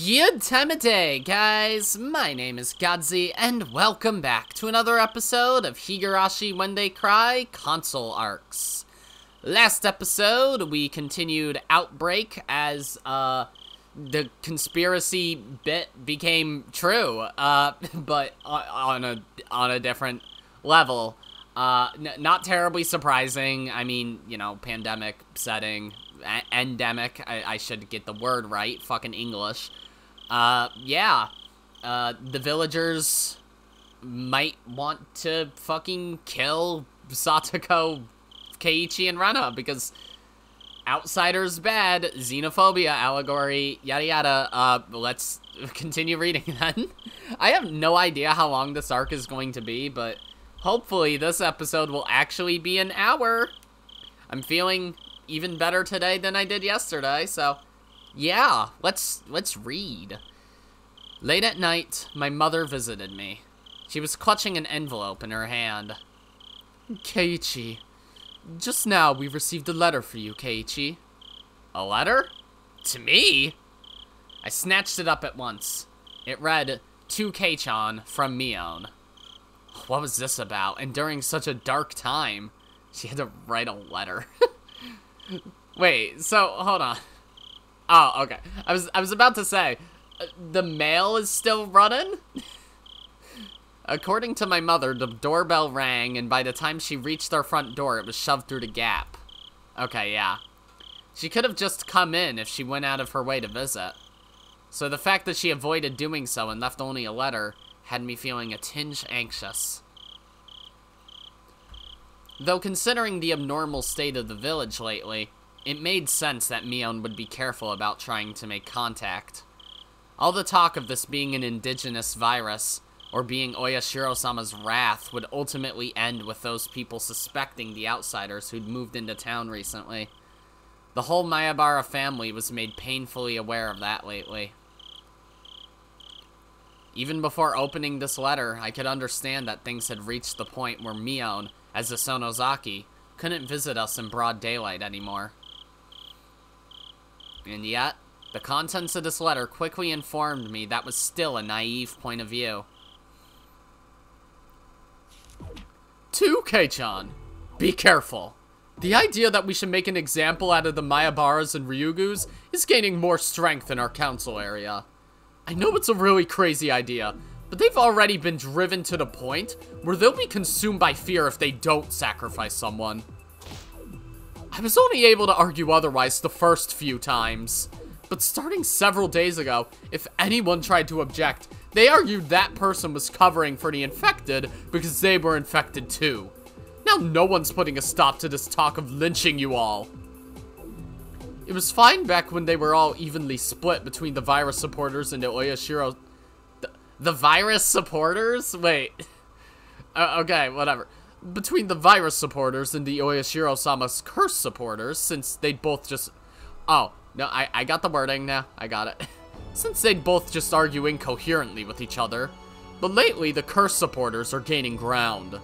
Good time of day, guys. My name is Godzi, and welcome back to another episode of Higurashi When They Cry console arcs. Last episode, we continued Outbreak as, the conspiracy bit became true, but on a different level. Not terribly surprising. I mean, you know, pandemic setting, endemic, I should get the word right, fucking English. The villagers might want to fucking kill Satoko, Keiichi, and Rena, because outsiders bad, xenophobia allegory, yada yada. Let's continue reading then. I have no idea how long this arc is going to be, but hopefully this episode will actually be an hour. I'm feeling even better today than I did yesterday, so yeah, let's read. Late at night, my mother visited me. She was clutching an envelope in her hand. Keiichi, just now we received a letter for you, Keiichi. A letter? To me? I snatched it up at once. It read, "To Keiichi from Mion." What was this about? And during such a dark time, she had to write a letter. Wait, so, hold on. Oh, okay. I was about to say, the mail is still running? According to my mother, the doorbell rang, and by the time she reached our front door, it was shoved through the gap. Okay, yeah. She could have just come in if she went out of her way to visit. So the fact that she avoided doing so and left only a letter had me feeling a tinge anxious. Though considering the abnormal state of the village lately, it made sense that Mion would be careful about trying to make contact. All the talk of this being an indigenous virus, or being Oyashiro-sama's wrath, would ultimately end with those people suspecting the outsiders who'd moved into town recently. The whole Mayabara family was made painfully aware of that lately. Even before opening this letter, I could understand that things had reached the point where Mion, as a Sonozaki, couldn't visit us in broad daylight anymore. And yet, the contents of this letter quickly informed me that was still a naive point of view. To Kei-chan, be careful. The idea that we should make an example out of the Mayabaras and Ryugus is gaining more strength in our council area. I know it's a really crazy idea, but they've already been driven to the point where they'll be consumed by fear if they don't sacrifice someone. I was only able to argue otherwise the first few times, but starting several days ago, if anyone tried to object, they argued that person was covering for the infected because they were infected too. Now no one's putting a stop to this talk of lynching you all. It was fine back when they were all evenly split between the virus supporters and the Oyashiro... The virus supporters? Wait. Okay, whatever. Between the virus supporters and the Oyashiro-sama's curse supporters, since they'd both just... Oh, no, I got the wording now. I got it. Since they'd both just argue incoherently with each other. But lately, the curse supporters are gaining ground.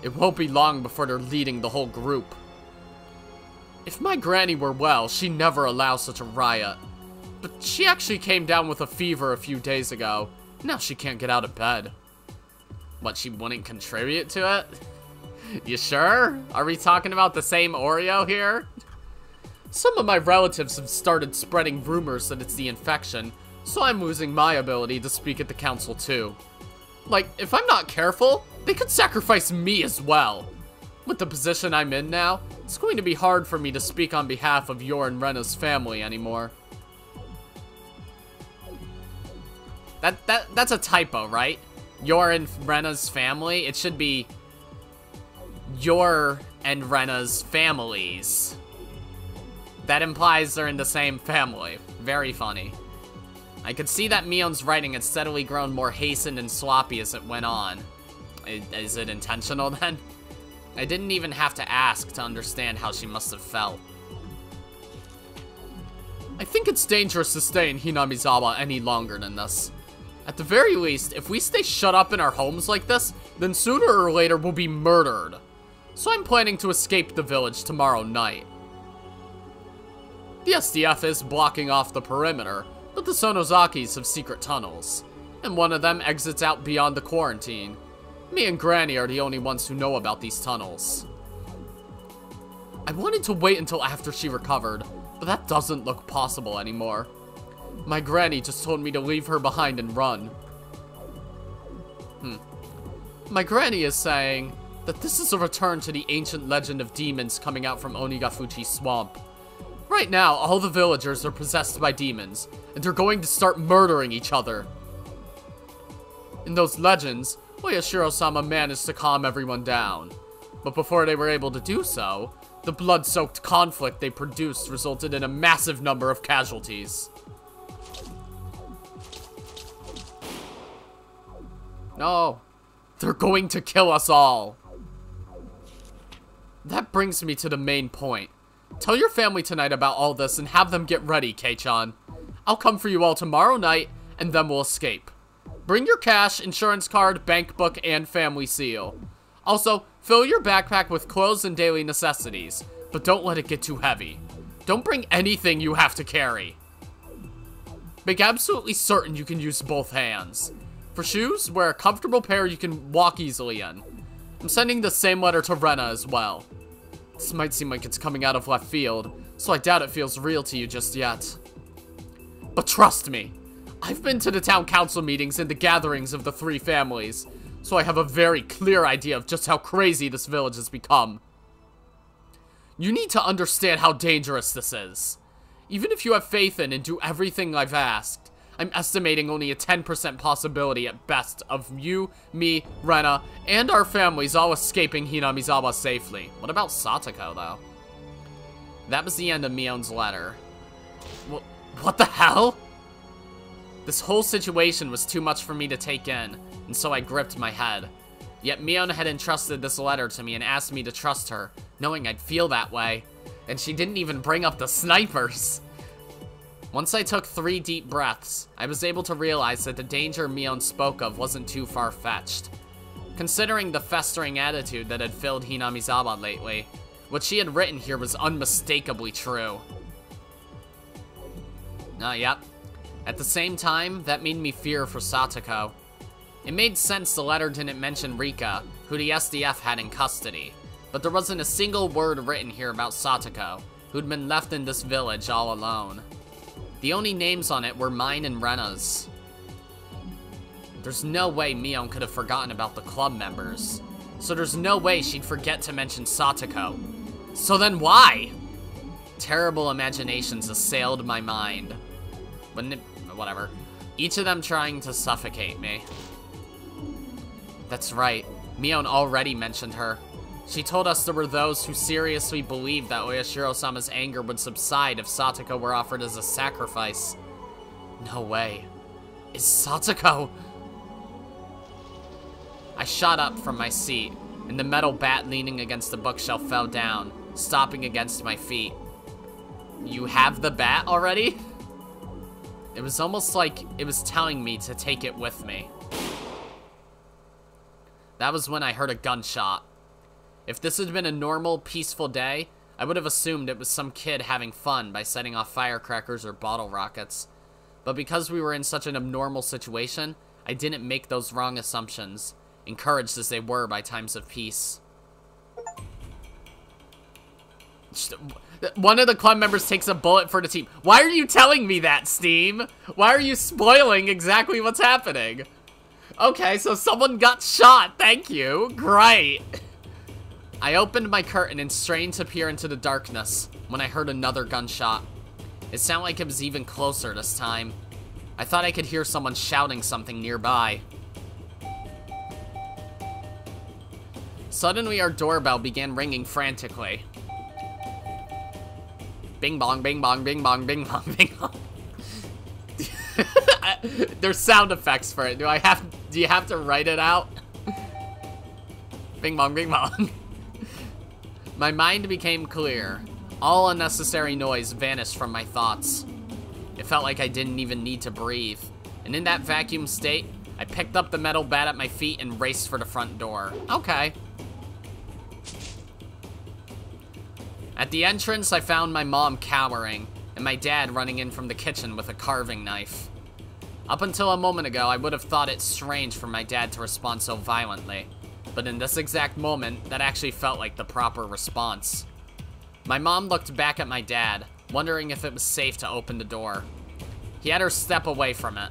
It won't be long before they're leading the whole group. If my granny were well, she'd never allow such a riot. But she actually came down with a fever a few days ago. Now she can't get out of bed. What, she wouldn't contribute to it? You sure? Are we talking about the same Oreo here? Some of my relatives have started spreading rumors that it's the infection, so I'm losing my ability to speak at the council too. Like, if I'm not careful, they could sacrifice me as well. With the position I'm in now, it's going to be hard for me to speak on behalf of your and Rena's family anymore. That's a typo, right? Your and Rena's family? It should be your and Rena's families. That implies they're in the same family. Very funny. I could see that Mion's writing had steadily grown more hastened and sloppy as it went on. Is it intentional then? I didn't even have to ask to understand how she must have felt. I think it's dangerous to stay in Hinamizawa any longer than this. At the very least, if we stay shut up in our homes like this, then sooner or later we'll be murdered. So I'm planning to escape the village tomorrow night. The SDF is blocking off the perimeter, but the Sonozakis have secret tunnels, and one of them exits out beyond the quarantine. Me and Granny are the only ones who know about these tunnels. I wanted to wait until after she recovered, but that doesn't look possible anymore. My Granny just told me to leave her behind and run. My Granny is saying that this is a return to the ancient legend of demons coming out from Onigafuchi Swamp. Right now, all the villagers are possessed by demons, and they're going to start murdering each other. In those legends, Oyashiro-sama managed to calm everyone down. But before they were able to do so, the blood-soaked conflict they produced resulted in a massive number of casualties. No, they're going to kill us all. That brings me to the main point. Tell your family tonight about all this and have them get ready, Kei-chan. I'll come for you all tomorrow night, and then we'll escape. Bring your cash, insurance card, bank book, and family seal. Also, fill your backpack with clothes and daily necessities, but don't let it get too heavy. Don't bring anything you have to carry. Make absolutely certain you can use both hands. For shoes, wear a comfortable pair you can walk easily in. I'm sending the same letter to Rena as well. This might seem like it's coming out of left field, so I doubt it feels real to you just yet. But trust me, I've been to the town council meetings and the gatherings of the three families, so I have a very clear idea of just how crazy this village has become. You need to understand how dangerous this is. Even if you have faith in and do everything I've asked, I'm estimating only a 10% possibility at best of you, me, Rena, and our families all escaping Hinamizawa safely. What about Satoko, though? That was the end of Mion's letter. What the hell? This whole situation was too much for me to take in, and so I gripped my head. Yet Mion had entrusted this letter to me and asked me to trust her, knowing I'd feel that way. And she didn't even bring up the snipers. Once I took 3 deep breaths, I was able to realize that the danger Mion spoke of wasn't too far-fetched. Considering the festering attitude that had filled Hinamizawa lately, what she had written here was unmistakably true. Yep. At the same time, that made me fear for Satoko. It made sense the letter didn't mention Rika, who the SDF had in custody, but there wasn't a single word written here about Satoko, who'd been left in this village all alone. The only names on it were mine and Rena's. There's no way Mion could have forgotten about the club members, so there's no way she'd forget to mention Satoko. So then why? Terrible imaginations assailed my mind. Whatever. Each of them trying to suffocate me. That's right. Mion already mentioned her. She told us there were those who seriously believed that Oyashiro-sama's anger would subside if Satoko were offered as a sacrifice. No way. Is Satoko... I shot up from my seat, and the metal bat leaning against the bookshelf fell down, stopping against my feet. You have the bat already? It was almost like it was telling me to take it with me. That was when I heard a gunshot. If this had been a normal, peaceful day, I would have assumed it was some kid having fun by setting off firecrackers or bottle rockets. But because we were in such an abnormal situation, I didn't make those wrong assumptions, encouraged as they were by times of peace. One of the club members takes a bullet for the team. Why are you telling me that, Steam? Why are you spoiling exactly what's happening? Okay, so someone got shot. Thank you. Great. I opened my curtain and strained to peer into the darkness when I heard another gunshot. It sounded like it was even closer this time. I thought I could hear someone shouting something nearby. Suddenly, our doorbell began ringing frantically. Bing bong, bing bong, bing bong, bing bong, bing bong. There's sound effects for it. Do you have to write it out? Bing bong, bing bong. My mind became clear. All unnecessary noise vanished from my thoughts. It felt like I didn't even need to breathe. And in that vacuum state, I picked up the metal bat at my feet and raced for the front door. Okay. At the entrance, I found my mom cowering, and my dad running in from the kitchen with a carving knife. Up until a moment ago, I would have thought it strange for my dad to respond so violently, but in this exact moment, that actually felt like the proper response. My mom looked back at my dad, wondering if it was safe to open the door. He had her step away from it.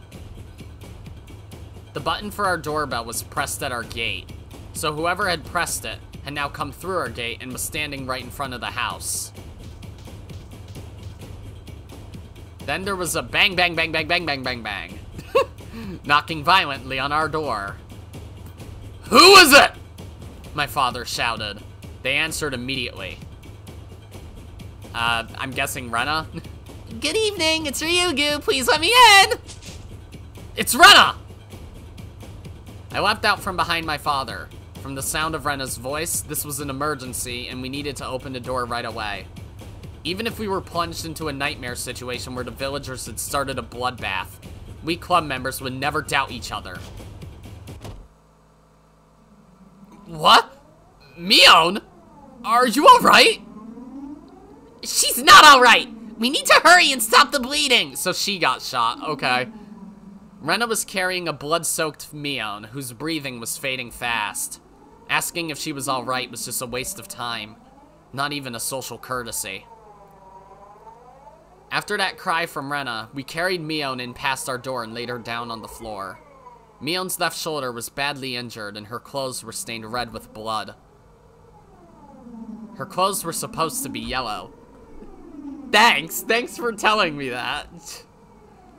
The button for our doorbell was pressed at our gate, so whoever had pressed it had now come through our gate and was standing right in front of the house. Then there was a bang, bang, bang, bang, bang, bang, bang, bang. Knocking violently on our door. "Who is it?" my father shouted. They answered immediately. I'm guessing Rena? "Good evening, it's Ryugu, please let me in!" "It's Rena!" I leapt out from behind my father. From the sound of Rena's voice, this was an emergency and we needed to open the door right away. Even if we were plunged into a nightmare situation where the villagers had started a bloodbath, we club members would never doubt each other. "What? Mion? Are you alright?" "She's not alright! We need to hurry and stop the bleeding!" So she got shot, okay. Rena was carrying a blood-soaked Mion, whose breathing was fading fast. Asking if she was alright was just a waste of time. Not even a social courtesy. After that cry from Rena, we carried Mion in past our door and laid her down on the floor. Mion's left shoulder was badly injured and her clothes were stained red with blood. Her clothes were supposed to be yellow. Thanks for telling me that.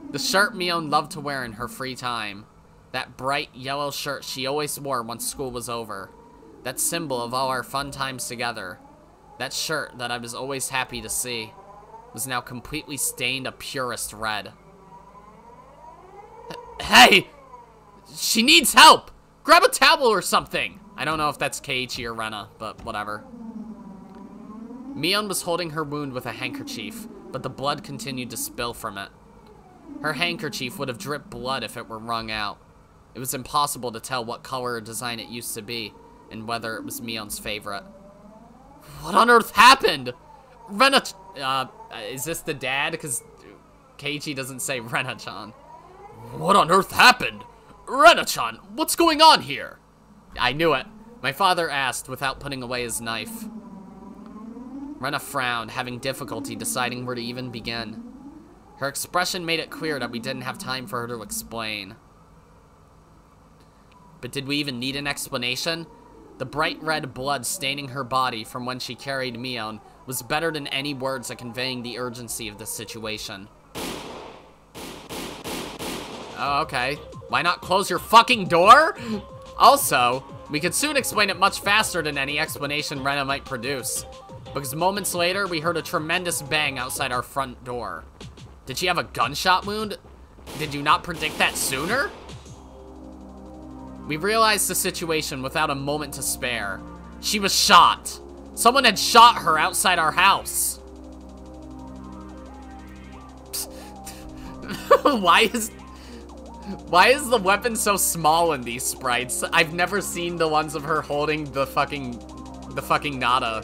The shirt Mion loved to wear in her free time. That bright yellow shirt she always wore once school was over. That symbol of all our fun times together. That shirt that I was always happy to see was now completely stained a purest red. Hey! She needs help! Grab a towel or something! I don't know if that's Keiichi or Rena, but whatever. Mion was holding her wound with a handkerchief, but the blood continued to spill from it. Her handkerchief would have dripped blood if it were wrung out. It was impossible to tell what color or design it used to be, and whether it was Mion's favorite. What on earth happened? Rena... is this the dad? Because Keiichi doesn't say Rena-chan. What on earth happened? Rena-chan, what's going on here? I knew it. My father asked without putting away his knife. Rena frowned, having difficulty deciding where to even begin. Her expression made it clear that we didn't have time for her to explain. But did we even need an explanation? The bright red blood staining her body from when she carried Mion was better than any words at conveying the urgency of the situation. Oh, okay. Why not close your fucking door? Also, we could soon explain it much faster than any explanation Rena might produce. Because moments later, we heard a tremendous bang outside our front door. Did she have a gunshot wound? Did you not predict that sooner? We realized the situation without a moment to spare. She was shot. Someone had shot her outside our house. Why is the weapon so small in these sprites? I've never seen the ones of her holding the fucking nada.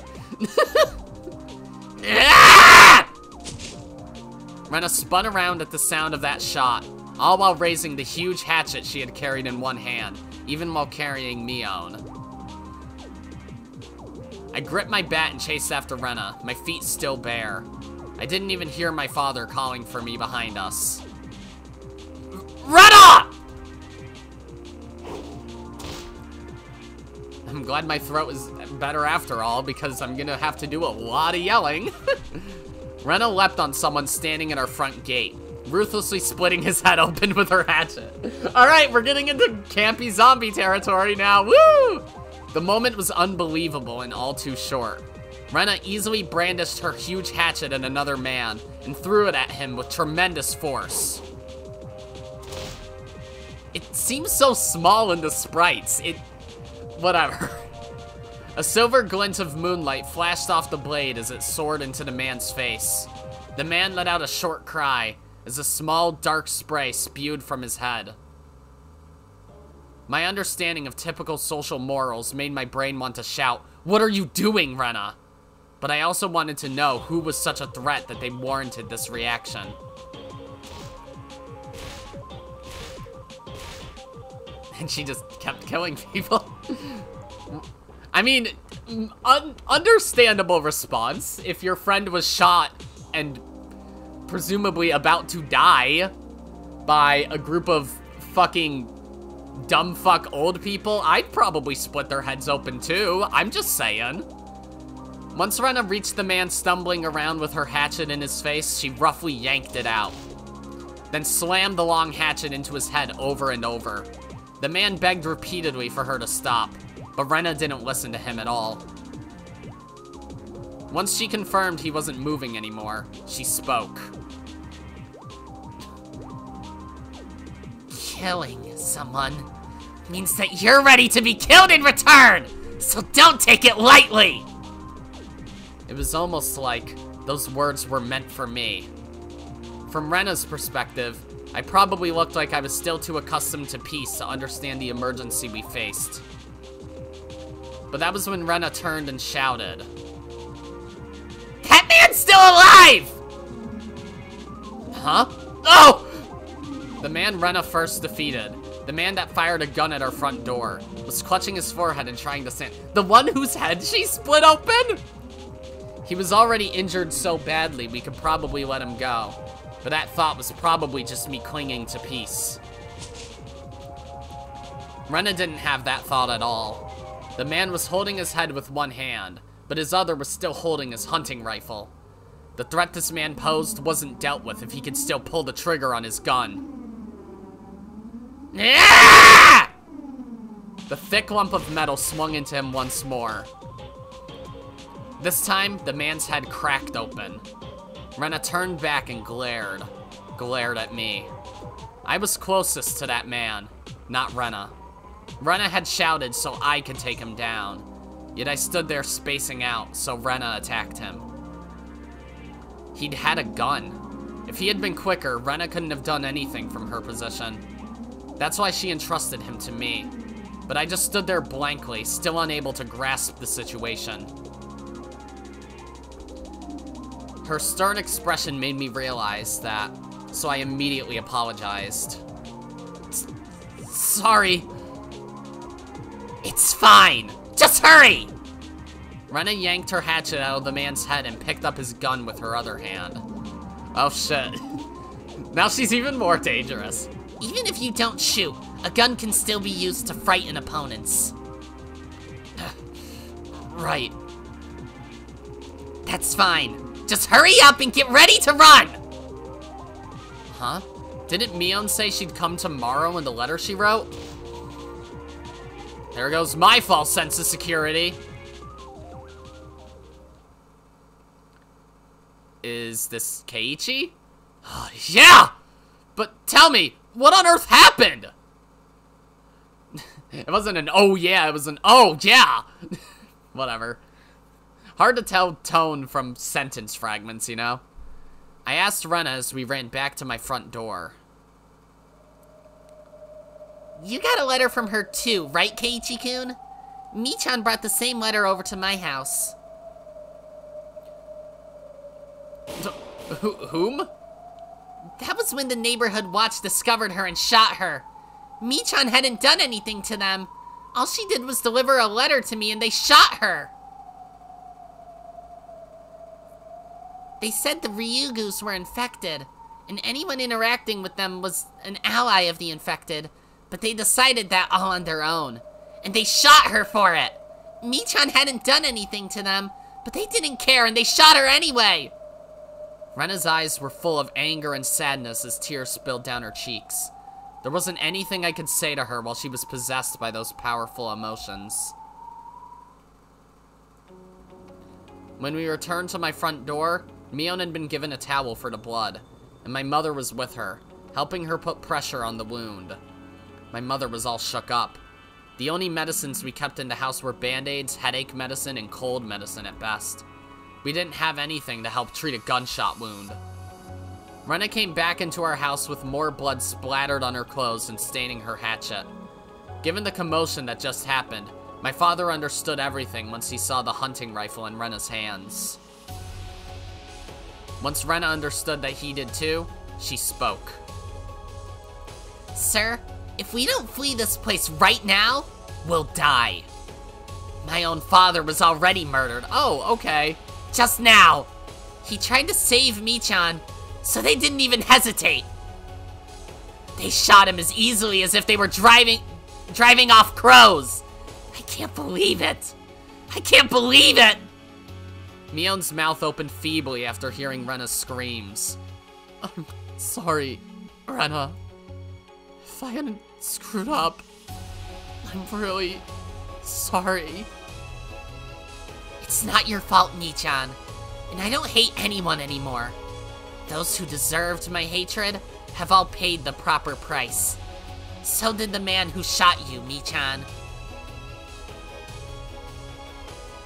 Rena spun around at the sound of that shot, all while raising the huge hatchet she had carried in one hand, even while carrying Mion. I gripped my bat and chased after Rena, my feet still bare. I didn't even hear my father calling for me behind us. Rena! I'm glad my throat is better after all, because I'm gonna have to do a lot of yelling. Rena leapt on someone standing at our front gate, ruthlessly splitting his head open with her hatchet. Alright, we're getting into campy zombie territory now, woo! The moment was unbelievable and all too short. Rena easily brandished her huge hatchet at another man and threw it at him with tremendous force. It seems so small in the sprites, whatever. A silver glint of moonlight flashed off the blade as it soared into the man's face. The man let out a short cry as a small, dark spray spewed from his head. My understanding of typical social morals made my brain want to shout, "What are you doing, Rena?" but I also wanted to know who was such a threat that they warranted this reaction. And she just kept killing people. I mean, understandable response. If your friend was shot and presumably about to die by a group of fucking dumb fuck old people, I'd probably split their heads open too. I'm just saying. Once Rena reached the man stumbling around with her hatchet in his face, she roughly yanked it out, then slammed the long hatchet into his head over and over. The man begged repeatedly for her to stop, but Rena didn't listen to him at all. Once she confirmed he wasn't moving anymore, she spoke. Killing someone means that you're ready to be killed in return, so don't take it lightly! It was almost like those words were meant for me. From Rena's perspective, I probably looked like I was still too accustomed to peace to understand the emergency we faced. But that was when Rena turned and shouted, That man's still alive! Huh? Oh! The man Rena first defeated, the man that fired a gun at our front door, was clutching his forehead and trying to stand. The one whose head she split open? He was already injured so badly we could probably let him go, but that thought was probably just me clinging to peace. Rena didn't have that thought at all. The man was holding his head with one hand, but his other was still holding his hunting rifle. The threat this man posed wasn't dealt with if he could still pull the trigger on his gun. Ah! The thick lump of metal swung into him once more. This time, the man's head cracked open. Rena turned back and glared at me. I was closest to that man, not Rena. Rena had shouted so I could take him down, yet I stood there spacing out so Rena attacked him. He'd had a gun. If he had been quicker, Rena couldn't have done anything from her position. That's why she entrusted him to me, but I just stood there blankly, still unable to grasp the situation. Her stern expression made me realize that, so I immediately apologized. Sorry. It's fine. Just hurry! Rena yanked her hatchet out of the man's head and picked up his gun with her other hand. Oh shit. Now she's even more dangerous. Even if you don't shoot, a gun can still be used to frighten opponents. Right. That's fine. Just hurry up and get ready to run! Huh? Didn't Mion say she'd come tomorrow in the letter she wrote? There goes my false sense of security. Is this Keiichi? Yeah! But tell me, what on earth happened? It wasn't an oh yeah, it was an oh yeah! Whatever. Hard to tell tone from sentence fragments, you know? I asked Rena as we ran back to my front door. You got a letter from her too, right, Keiichi-kun? Michan brought the same letter over to my house. Whom? That was when the neighborhood watch discovered her and shot her. Michan hadn't done anything to them. All she did was deliver a letter to me and they shot her. They said the Ryugus were infected, and anyone interacting with them was an ally of the infected, but they decided that all on their own, and they shot her for it. Michan hadn't done anything to them, but they didn't care and they shot her anyway. Rena's eyes were full of anger and sadness as tears spilled down her cheeks. There wasn't anything I could say to her while she was possessed by those powerful emotions. When we returned to my front door, Mion had been given a towel for the blood, and my mother was with her, helping her put pressure on the wound. My mother was all shook up. The only medicines we kept in the house were band-aids, headache medicine, and cold medicine at best. We didn't have anything to help treat a gunshot wound. Rena came back into our house with more blood splattered on her clothes and staining her hatchet. Given the commotion that just happened, My father understood everything once he saw the hunting rifle in Rena's hands. Once Rena understood that he did too, she spoke. Sir, if we don't flee this place right now, we'll die. My own father was already murdered. Oh, okay. Just now. He tried to save Michan, so they didn't even hesitate. They shot him as easily as if they were driving off crows. I can't believe it. I can't believe it. Mion's mouth opened feebly after hearing Rena's screams. I'm sorry, Rena. If I hadn't screwed up, I'm really sorry. It's not your fault, Michan, and I don't hate anyone anymore. Those who deserved my hatred have all paid the proper price. So did the man who shot you, Michan.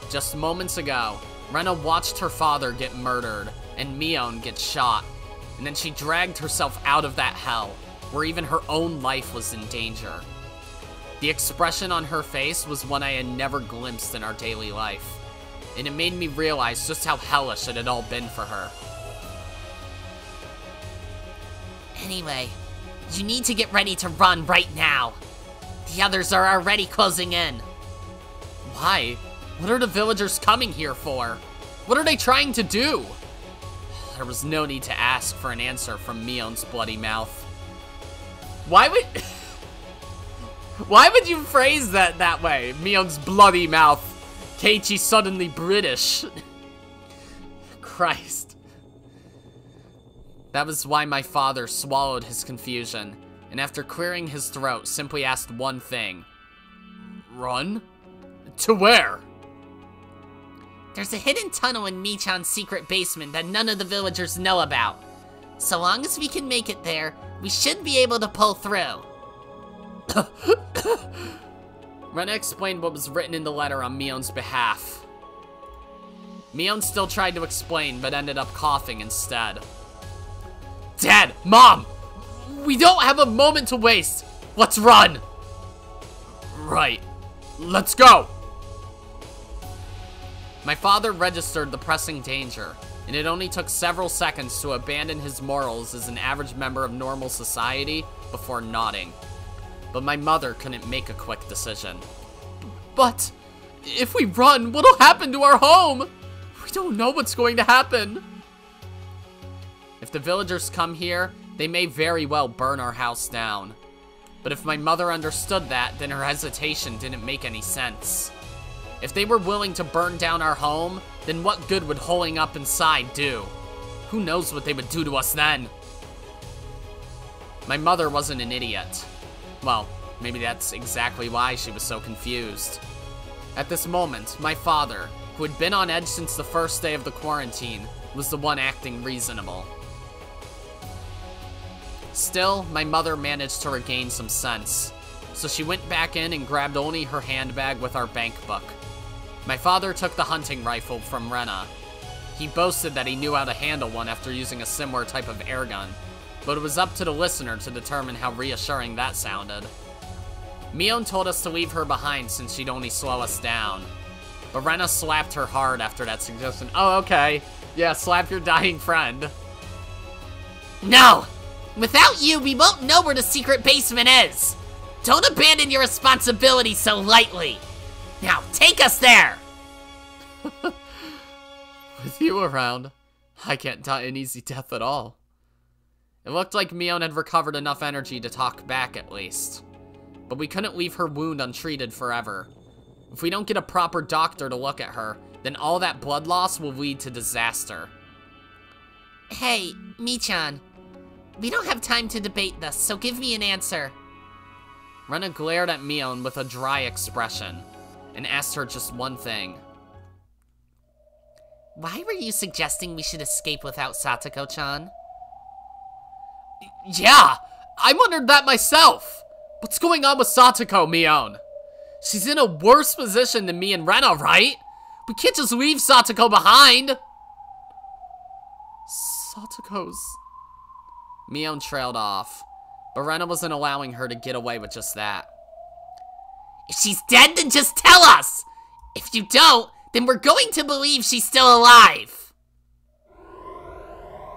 Just moments ago, Rena watched her father get murdered and Mion get shot, and then she dragged herself out of that hell, where even her own life was in danger. The expression on her face was one I had never glimpsed in our daily life, and it made me realize just how hellish it had all been for her. Anyway, you need to get ready to run right now. The others are already closing in. Why? What are the villagers coming here for? What are they trying to do? There was no need to ask for an answer from Mion's bloody mouth. Why would you phrase that way? Mion's bloody mouth. Keiichi suddenly British. Christ. That was why my father swallowed his confusion, and after clearing his throat, simply asked one thing. Run? To where? There's a hidden tunnel in Michan's secret basement that none of the villagers know about. So long as we can make it there, we should be able to pull through. Rena explained what was written in the letter on Mion's behalf. Mion still tried to explain, but ended up coughing instead. Dad! Mom! We don't have a moment to waste! Let's run! Right. Let's go! My father registered the pressing danger, and it only took several seconds to abandon his morals as an average member of normal society before nodding. But my mother couldn't make a quick decision. But if we run, what'll happen to our home? We don't know what's going to happen. If the villagers come here, they may very well burn our house down. But if my mother understood that, then her hesitation didn't make any sense. If they were willing to burn down our home, then what good would holing up inside do? Who knows what they would do to us then? My mother wasn't an idiot. Well, maybe that's exactly why she was so confused. At this moment, my father, who had been on edge since the first day of the quarantine, was the one acting reasonable. Still, my mother managed to regain some sense, so she went back in and grabbed only her handbag with our bank book. My father took the hunting rifle from Rena. He boasted that he knew how to handle one after using a similar type of airgun, but it was up to the listener to determine how reassuring that sounded. Mion told us to leave her behind since she'd only slow us down, but Rena slapped her hard after that suggestion. Oh, okay. Yeah, slap your dying friend. No! Without you, we won't know where the secret basement is! Don't abandon your responsibility so lightly! Now, take us there! With you around, I can't die an easy death at all. It looked like Mion had recovered enough energy to talk back at least. But we couldn't leave her wound untreated forever. If we don't get a proper doctor to look at her, then all that blood loss will lead to disaster. Hey, Michan. We don't have time to debate this, so give me an answer. Rena glared at Mion with a dry expression, and asked her just one thing. Why were you suggesting we should escape without Satoko-chan? Yeah, I wondered that myself. What's going on with Satoko, Mion? She's in a worse position than me and Rena, right? We can't just leave Satoko behind. Satoko's... Mion trailed off, but Rena wasn't allowing her to get away with just that. If she's dead, then just tell us! If you don't, then we're going to believe she's still alive!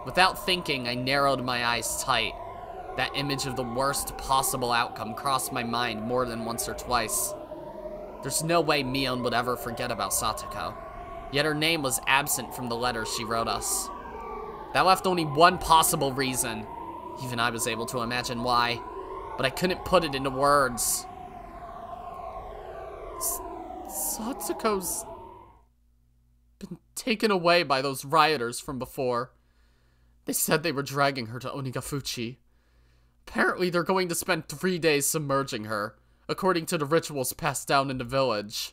Without thinking, I narrowed my eyes tight. That image of the worst possible outcome crossed my mind more than once or twice. There's no way Mion would ever forget about Satoko. Yet her name was absent from the letters she wrote us. That left only one possible reason. Even I was able to imagine why, but I couldn't put it into words. Satsuko's been taken away by those rioters from before. They said they were dragging her to Onigafuchi. Apparently they're going to spend 3 days submerging her, according to the rituals passed down in the village.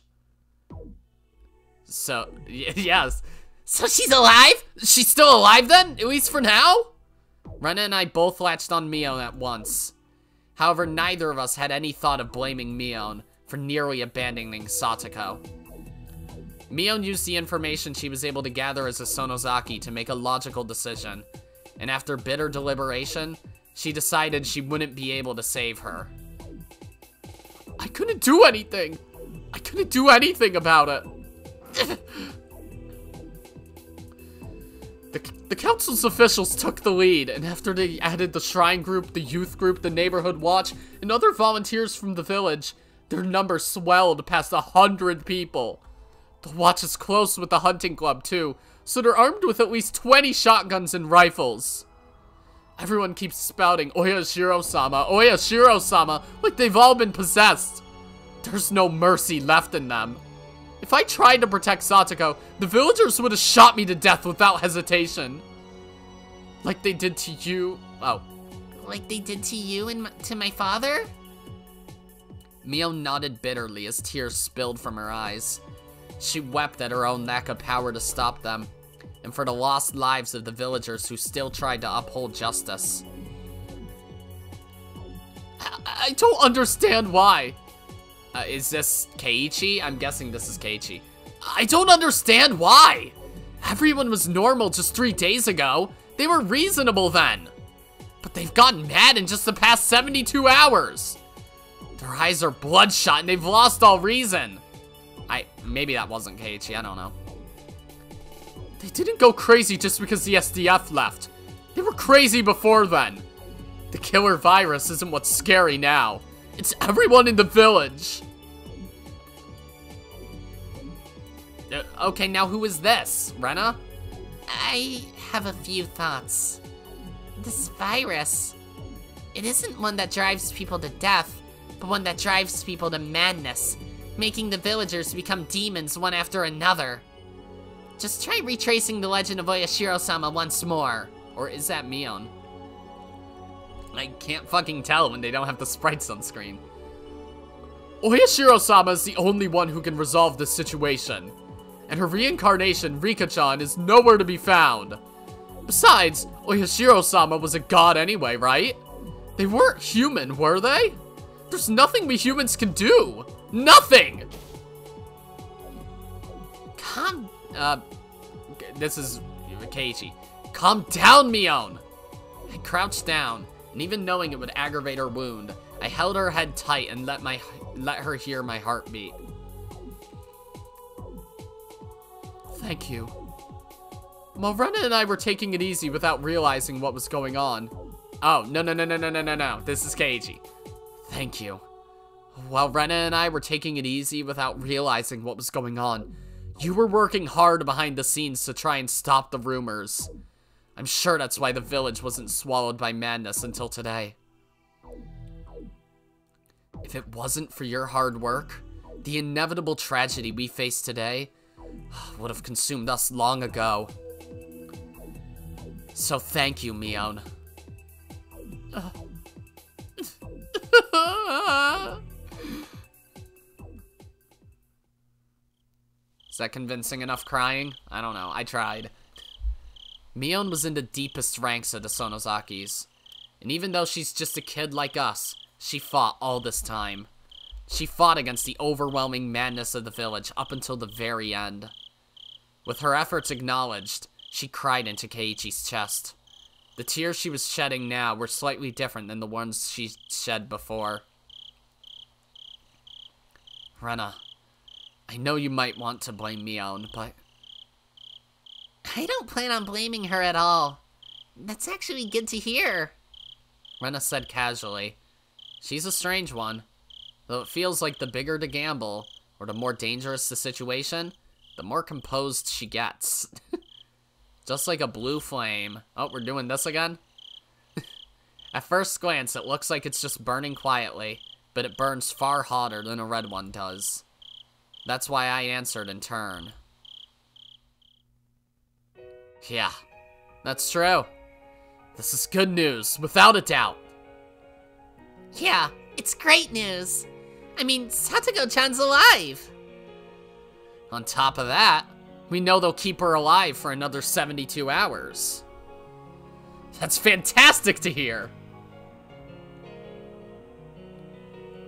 So, yes. So she's alive? She's still alive then? At least for now? Rena and I both latched on Mion at once. However, neither of us had any thought of blaming Mion for nearly abandoning Satoko. Mion used the information she was able to gather as a Sonozaki to make a logical decision, and after bitter deliberation, she decided she wouldn't be able to save her. I couldn't do anything! I couldn't do anything about it! The council's officials took the lead, and after they added the shrine group, the youth group, the neighborhood watch, and other volunteers from the village, their number swelled past 100 people. The watch is close with the hunting club too, so they're armed with at least 20 shotguns and rifles. Everyone keeps spouting Oyashiro-sama, Oyashiro-sama, like they've all been possessed. There's no mercy left in them. If I tried to protect Satoko, the villagers would have shot me to death without hesitation. Like they did to you. Oh. Like they did to you and to my father? Mio nodded bitterly as tears spilled from her eyes. She wept at her own lack of power to stop them, and for the lost lives of the villagers who still tried to uphold justice. I don't understand why. Is this Keiichi? I'm guessing this is Keiichi. I don't understand why. Everyone was normal just 3 days ago. They were reasonable then. But they've gotten mad in just the past 72 hours. Their eyes are bloodshot and they've lost all reason. Maybe that wasn't Keiichi, I don't know. They didn't go crazy just because the SDF left. They were crazy before then. The killer virus isn't what's scary now. It's everyone in the village. Okay, now who is this? Rena? I have a few thoughts. This virus, it isn't one that drives people to death, but one that drives people to madness, making the villagers become demons one after another. Just try retracing the legend of Oyashiro-sama once more. Or is that Mion? I can't fucking tell when they don't have the sprites on screen. Oyashiro-sama is the only one who can resolve this situation. And her reincarnation, Rika-chan, is nowhere to be found. Besides, Oyashiro-sama was a god anyway, right? They weren't human, were they? There's nothing we humans can do. Nothing! This is Keiichi. Calm down, Mion! I crouched down, and even knowing it would aggravate her wound, I held her head tight and let her hear my heartbeat. Thank you. While Rena and I were taking it easy without realizing what was going on. Oh, no. This is Keiichi. Thank you. While Rena and I were taking it easy without realizing what was going on, you were working hard behind the scenes to try and stop the rumors. I'm sure that's why the village wasn't swallowed by madness until today. If it wasn't for your hard work, the inevitable tragedy we face today would have consumed us long ago. So thank you, Mion. Is that convincing enough crying? I don't know. I tried. Mion was in the deepest ranks of the Sonozakis. And even though she's just a kid like us, she fought all this time. She fought against the overwhelming madness of the village up until the very end. With her efforts acknowledged, she cried into Keiichi's chest. The tears she was shedding now were slightly different than the ones she shed before. Rena, I know you might want to blame Mion, but... I don't plan on blaming her at all. That's actually good to hear. Rena said casually. She's a strange one. Though it feels like the bigger the gamble, or the more dangerous the situation, the more composed she gets. Just like a blue flame. Oh, we're doing this again? At first glance, it looks like it's just burning quietly, but it burns far hotter than a red one does. That's why I answered in turn. Yeah, that's true. This is good news, without a doubt. Yeah, it's great news. I mean, Satoko-chan's alive. On top of that, we know they'll keep her alive for another 72 hours. That's fantastic to hear!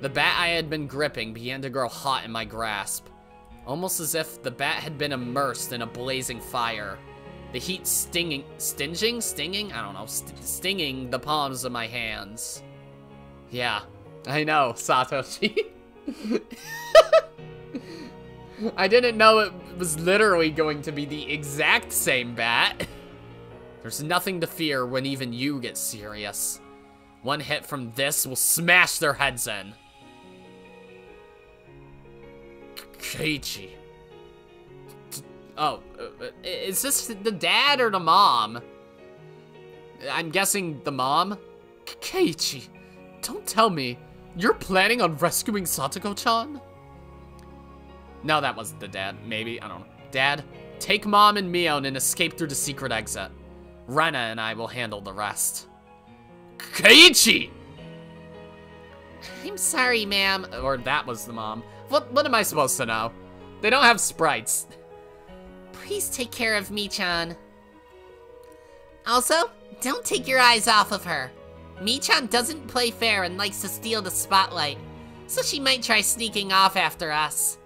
The bat I had been gripping began to grow hot in my grasp, almost as if the bat had been immersed in a blazing fire. The heat stinging the palms of my hands. Yeah, I know, Satoshi. I didn't know it was literally going to be the exact same bat. There's nothing to fear when even you get serious. One hit from this will smash their heads in. Keiichi. Oh, is this the dad or the mom? I'm guessing the mom? Keiichi, don't tell me. You're planning on rescuing Satoko-chan? No, that wasn't the dad. Maybe, I don't know. Dad, take Mom and Mion and escape through the secret exit. Rena and I will handle the rest. Keiichi! I'm sorry, ma'am. Or that was the mom. What am I supposed to know? They don't have sprites. Please take care of Mi-chan. Also, don't take your eyes off of her. Mi-chan doesn't play fair and likes to steal the spotlight, so she might try sneaking off after us,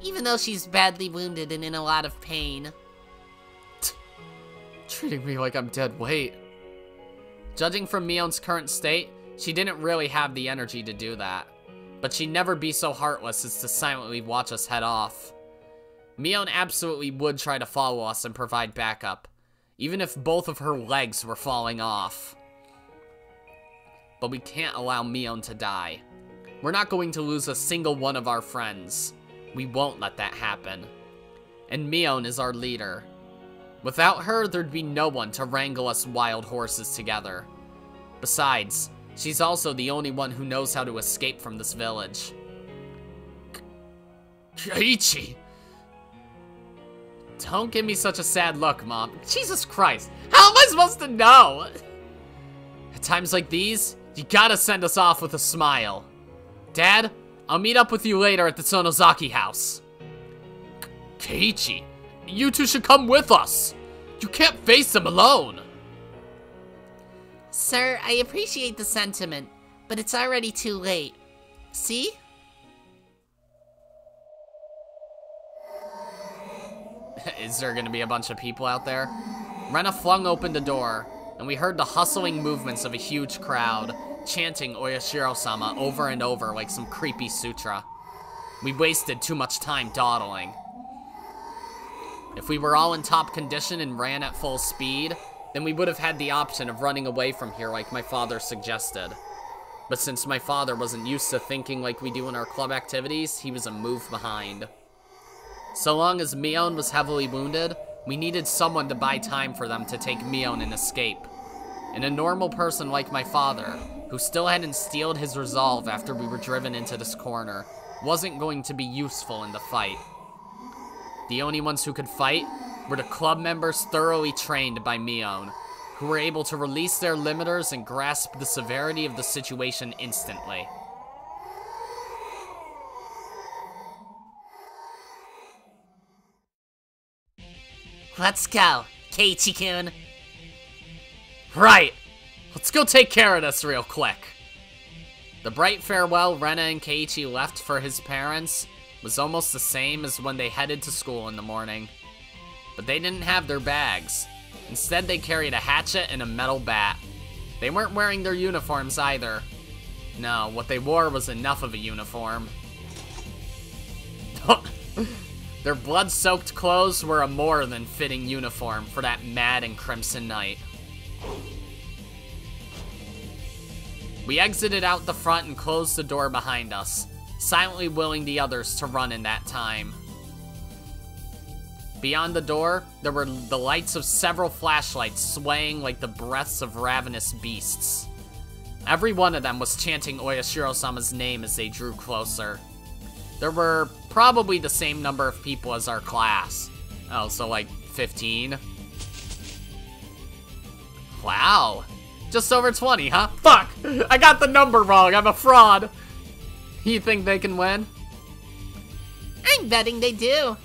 even though she's badly wounded and in a lot of pain. Treating me like I'm dead weight. Judging from Mion's current state, she didn't really have the energy to do that. But she'd never be so heartless as to silently watch us head off. Mion absolutely would try to follow us and provide backup, even if both of her legs were falling off. But we can't allow Mion to die. We're not going to lose a single one of our friends. We won't let that happen. And Mion is our leader. Without her, there'd be no one to wrangle us wild horses together. Besides, she's also the only one who knows how to escape from this village. Keiichi! Don't give me such a sad look, Mom. Jesus Christ, how am I supposed to know? At times like these, you gotta send us off with a smile. Dad, I'll meet up with you later at the Sonozaki house. Keiichi, you two should come with us. You can't face them alone. Sir, I appreciate the sentiment, but it's already too late. See? Is there gonna be a bunch of people out there? Rena flung open the door, and we heard the hustling movements of a huge crowd, chanting Oyashiro-sama over and over like some creepy sutra. We wasted too much time dawdling. If we were all in top condition and ran at full speed, then we would have had the option of running away from here like my father suggested. But since my father wasn't used to thinking like we do in our club activities, he was a move behind. So long as Mion was heavily wounded, we needed someone to buy time for them to take Mion and escape. And a normal person like my father, who still hadn't steeled his resolve after we were driven into this corner, wasn't going to be useful in the fight. The only ones who could fight were the club members thoroughly trained by Mion, who were able to release their limiters and grasp the severity of the situation instantly. Let's go, Keiichi-kun. Right! Let's go take care of this real quick. The bright farewell Rena and Keiichi left for his parents was almost the same as when they headed to school in the morning. But they didn't have their bags. Instead, they carried a hatchet and a metal bat. They weren't wearing their uniforms either. No, what they wore was enough of a uniform. Their blood-soaked clothes were a more than fitting uniform for that mad and crimson night. We exited out the front and closed the door behind us, silently willing the others to run in that time. Beyond the door, there were the lights of several flashlights swaying like the breaths of ravenous beasts. Every one of them was chanting Oyashiro-sama's name as they drew closer. There were probably the same number of people as our class. Oh, so like 15? Wow. Just over 20, huh? Fuck! I got the number wrong, I'm a fraud! You think they can win? I'm betting they do.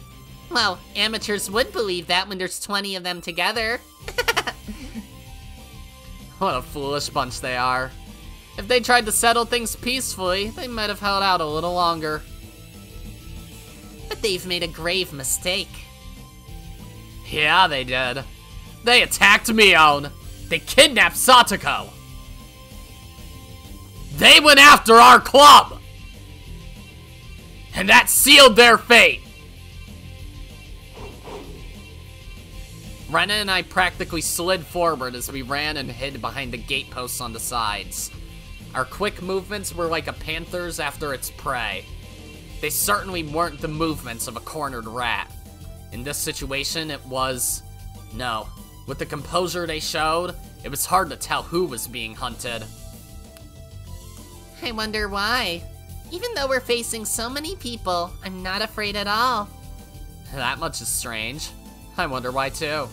Well, amateurs would believe that when there's 20 of them together. What a foolish bunch they are. If they tried to settle things peacefully, they might have held out a little longer. But they've made a grave mistake. Yeah, they did. They attacked Mion. They kidnapped Satoko. They went after our club. And that sealed their fate. Rena and I practically slid forward as we ran and hid behind the gateposts on the sides. Our quick movements were like a panther's after its prey. They certainly weren't the movements of a cornered rat. In this situation, it was... No. With the composure they showed, it was hard to tell who was being hunted. I wonder why. Even though we're facing so many people, I'm not afraid at all. That much is strange. I wonder why too.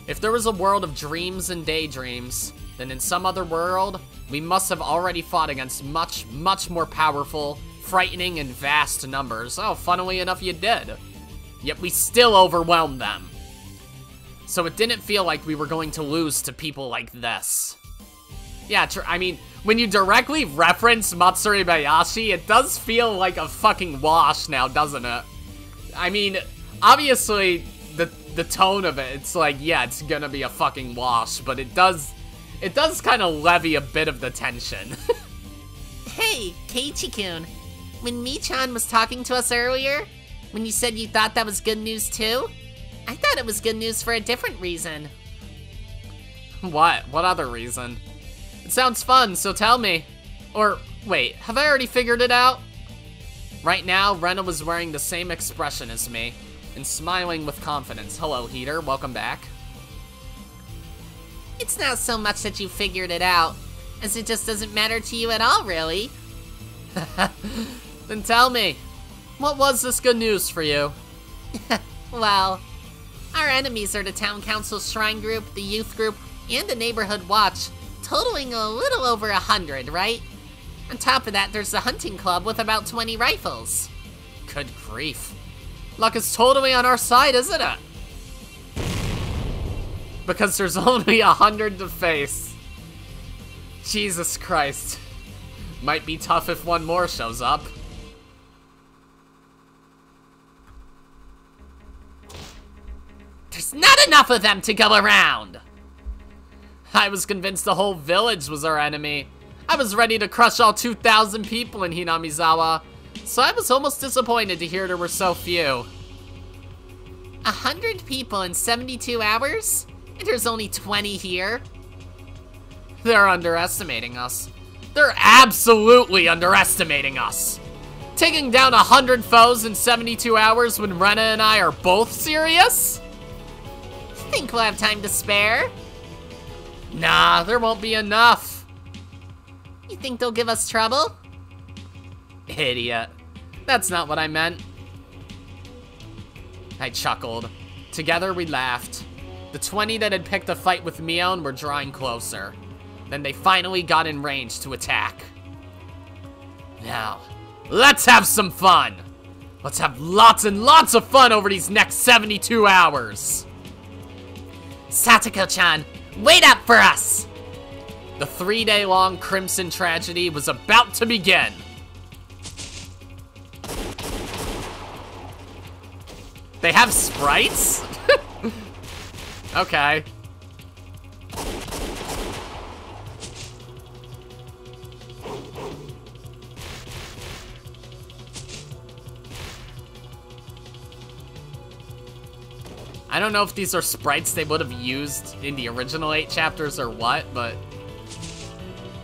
If there was a world of dreams and daydreams, then in some other world, we must have already fought against much, much more powerful, frightening, and vast numbers. Oh, funnily enough, you did. Yet we still overwhelmed them. So it didn't feel like we were going to lose to people like this. Yeah, I mean, when you directly reference Matsuri Bayashi, it does feel like a fucking wash now, doesn't it? I mean, obviously, the tone of it, it's like, yeah, it's gonna be a fucking wash, but it does kind of levy a bit of the tension. Hey, Keiichi-kun, when Mi-chan was talking to us earlier, when you said you thought that was good news too, I thought it was good news for a different reason. What? What other reason? It sounds fun, so tell me. Or, wait, have I already figured it out? Right now, Rena was wearing the same expression as me, and smiling with confidence. Hello, Heater, welcome back. It's not so much that you figured it out, as it just doesn't matter to you at all, really. Then tell me, what was this good news for you? Well, our enemies are the town council's shrine group, the youth group, and the neighborhood watch, totaling a little over 100, right? On top of that, there's the hunting club with about 20 rifles. Good grief. Luck is totally on our side, isn't it? Because there's only 100 to face. Jesus Christ. Might be tough if one more shows up. There's not enough of them to go around! I was convinced the whole village was our enemy. I was ready to crush all 2,000 people in Hinamizawa, so I was almost disappointed to hear there were so few. 100 people in 72 hours? And there's only 20 here? They're underestimating us. They're absolutely underestimating us. Taking down 100 foes in 72 hours when Rena and I are both serious? Think we'll have time to spare? Nah, there won't be enough. You think they'll give us trouble? Idiot. That's not what I meant. I chuckled. Together we laughed. The 20 that had picked a fight with Mion were drawing closer. Then they finally got in range to attack. Now, let's have some fun! Let's have lots and lots of fun over these next 72 hours! Satoko-chan, wait up for us! The 3-day-long Crimson Tragedy was about to begin. They have sprites? Okay. I don't know if these are sprites they would have used in the original 8 chapters or what, but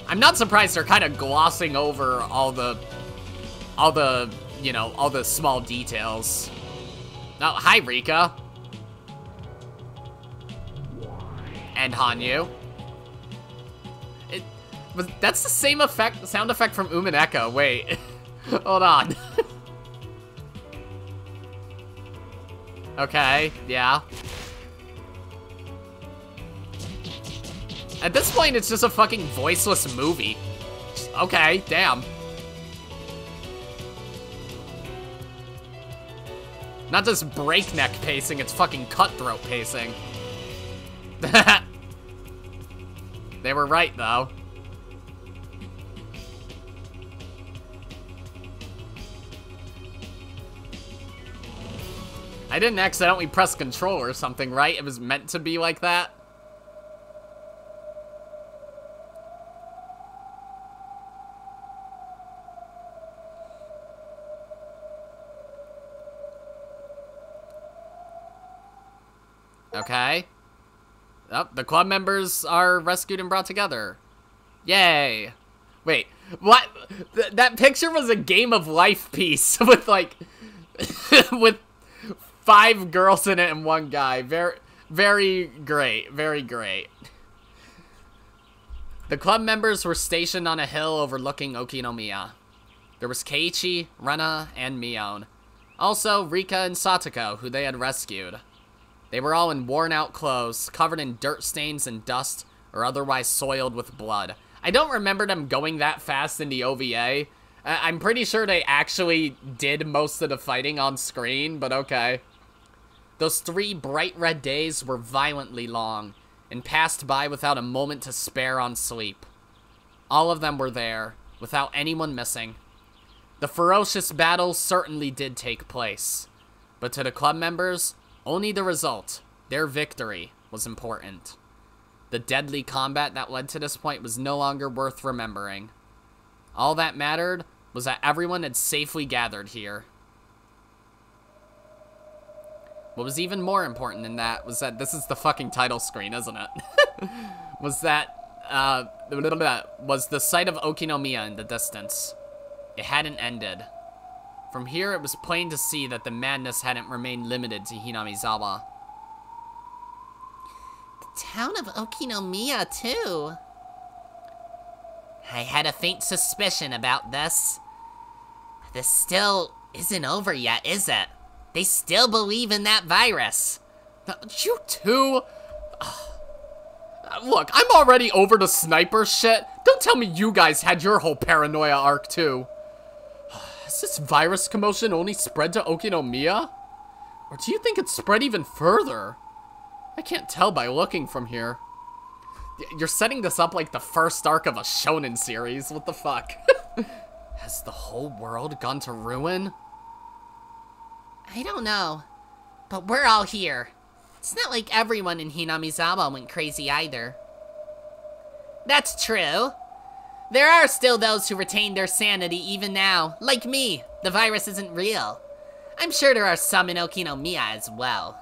I'm not surprised they're kind of glossing over all the, you know, all the small details. Oh, hi, Rika. And Hanyu. That's the same sound effect from Umineko. Wait, hold on. Okay, yeah. At this point, it's just a fucking voiceless movie. Okay, damn. Not just breakneck pacing, it's fucking cutthroat pacing. They were right, though. I didn't accidentally press control or something, right? It was meant to be like that. Okay. Oh, the club members are rescued and brought together. Yay. Wait, what? That picture was a Game of Life piece with, like, with 5 girls in it and 1 guy. Very great. Very great. The club members were stationed on a hill overlooking Okinomiya. There was Keiichi, Rena, and Mion. Also, Rika and Satoko, who they had rescued. They were all in worn-out clothes, covered in dirt stains and dust, or otherwise soiled with blood. I don't remember them going that fast in the OVA. I'm pretty sure they actually did most of the fighting on screen, but okay. Those 3 bright red days were violently long, and passed by without a moment to spare on sleep. All of them were there, without anyone missing. The ferocious battle certainly did take place, but to the club members, only the result, their victory, was important. The deadly combat that led to this point was no longer worth remembering. All that mattered was that everyone had safely gathered here. What was even more important than that was that this is the fucking title screen, isn't it? was the sight of Okinomiya in the distance. It hadn't ended. From here, it was plain to see that the madness hadn't remained limited to Hinamizawa. The town of Okinomiya, too. I had a faint suspicion about this. This still isn't over yet, is it? They still believe in that virus. You too? Look, I'm already over the sniper shit. Don't tell me you guys had your whole paranoia arc, too. Has this virus commotion only spread to Okinomiya? Or do you think it's spread even further? I can't tell by looking from here. You're setting this up like the first arc of a shonen series. What the fuck? Has the whole world gone to ruin? I don't know, but we're all here. It's not like everyone in Hinamizawa went crazy either. That's true. There are still those who retain their sanity even now. Like me, the virus isn't real. I'm sure there are some in Okinomiya as well.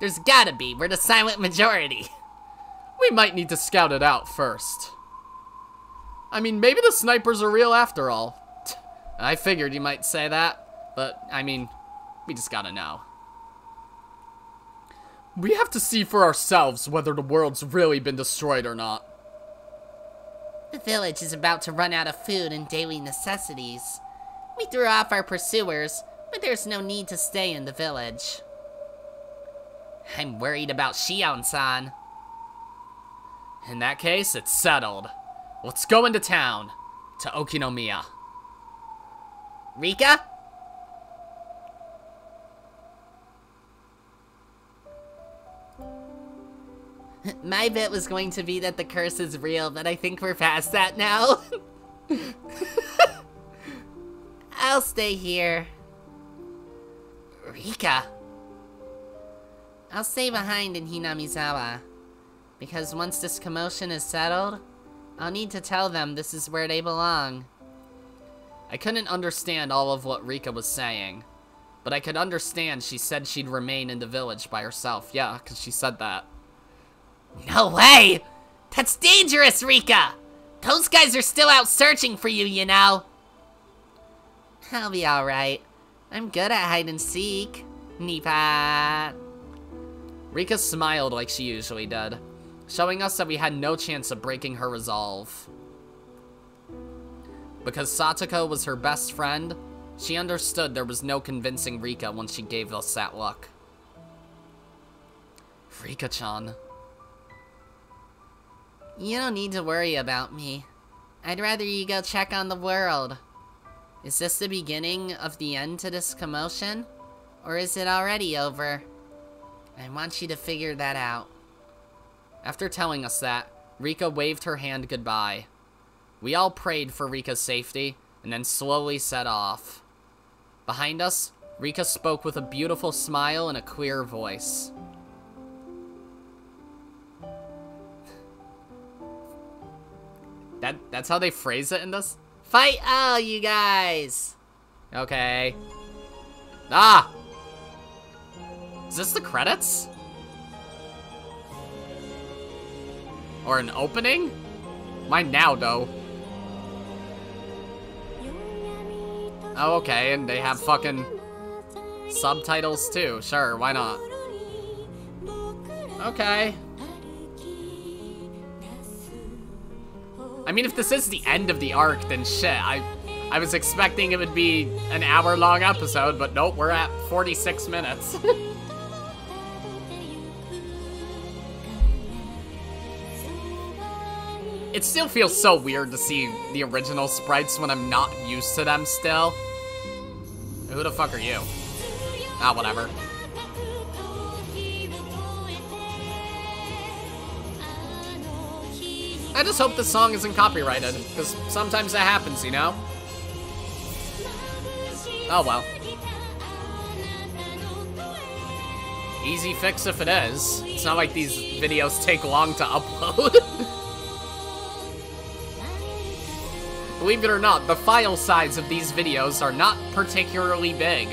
There's gotta be, we're the silent majority. We might need to scout it out first. I mean, maybe the snipers are real after all. I figured you might say that, but, I mean, we just gotta know. We have to see for ourselves whether the world's really been destroyed or not. The village is about to run out of food and daily necessities. We threw off our pursuers, but there's no need to stay in the village. I'm worried about Shion-san. In that case, it's settled. Let's go into town, to Okinomiya. Rika? My bit was going to be that the curse is real, but I think we're past that now. I'll stay here. Rika. I'll stay behind in Hinamizawa, because once this commotion is settled, I'll need to tell them this is where they belong. I couldn't understand all of what Rika was saying, But I could understand she said she'd remain in the village by herself. Yeah, because she said that. No way! That's dangerous, Rika! Those guys are still out searching for you, you know. I'll be alright. I'm good at hide and seek. Nipa. Rika smiled like she usually did, showing us that we had no chance of breaking her resolve. Because Satoko was her best friend, she understood there was no convincing Rika once she gave us that look. Rika-chan. You don't need to worry about me. I'd rather you go check on the world. Is this the beginning of the end to this commotion? Or is it already over? I want you to figure that out. After telling us that, Rika waved her hand goodbye. We all prayed for Rika's safety, and then slowly set off. Behind us, Rika spoke with a beautiful smile and a clear voice. That's how they phrase it in this? Fight all, you guys! Okay. Ah! Is this the credits? Or an opening? Mine now, though. Oh, okay, and they have fucking subtitles too. Sure, why not? Okay. I mean, if this is the end of the arc, then shit. I was expecting it would be an hour-long episode, but nope, we're at 46 minutes. It still feels so weird to see the original sprites when I'm not used to them still. Who the fuck are you? Ah, whatever. I just hope this song isn't copyrighted, because sometimes that happens, you know? Oh well. Easy fix if it is. It's not like these videos take long to upload. Believe it or not, the file size of these videos are not particularly big.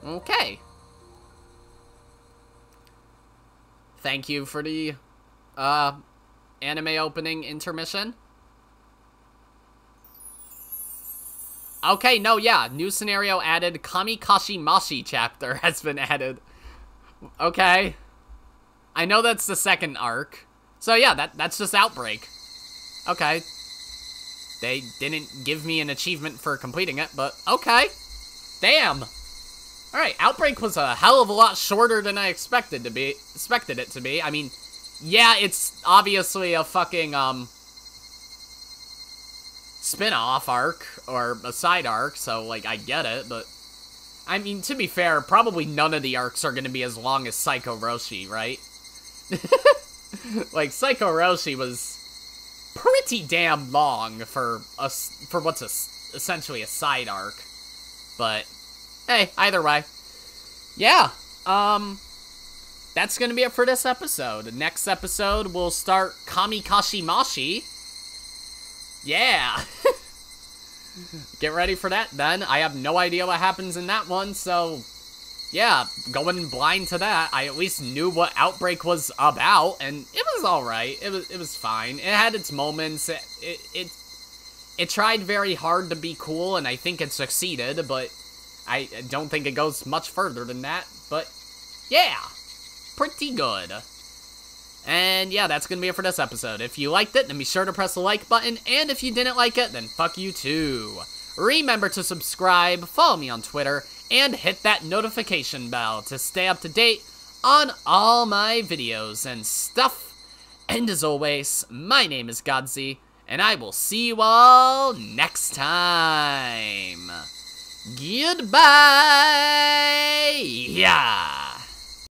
Okay. Thank you for the, anime opening intermission. Okay, no, yeah, new scenario added. Kamikashi Mashi chapter has been added. Okay. I know that's the second arc. So yeah, that's just Outbreak. Okay. They didn't give me an achievement for completing it, but okay. Damn. Alright, Outbreak was a hell of a lot shorter than I expected it to be. I mean, yeah, it's obviously a fucking, spin-off arc, or a side arc, so, like, I get it, but I mean, to be fair, probably none of the arcs are gonna be as long as Psycho Roshi, right? Like, Psycho Roshi was pretty damn long for what's essentially a side arc. But, hey, either way. Yeah, that's gonna be it for this episode. Next episode, we'll start Kamikashi Mashi. Yeah! Get ready for that, then. I have no idea what happens in that one, so yeah, going blind to that, I at least knew what Outbreak was about, and it was alright. It was fine. It had its moments. It tried very hard to be cool, and I think it succeeded, but I don't think it goes much further than that. But yeah, pretty good. And yeah, that's gonna be it for this episode. If you liked it, then be sure to press the like button, and if you didn't like it, then fuck you too. Remember to subscribe, follow me on Twitter, and hit that notification bell to stay up to date on all my videos and stuff. And as always, my name is Godzi, and I will see you all next time. Goodbye! Yeah!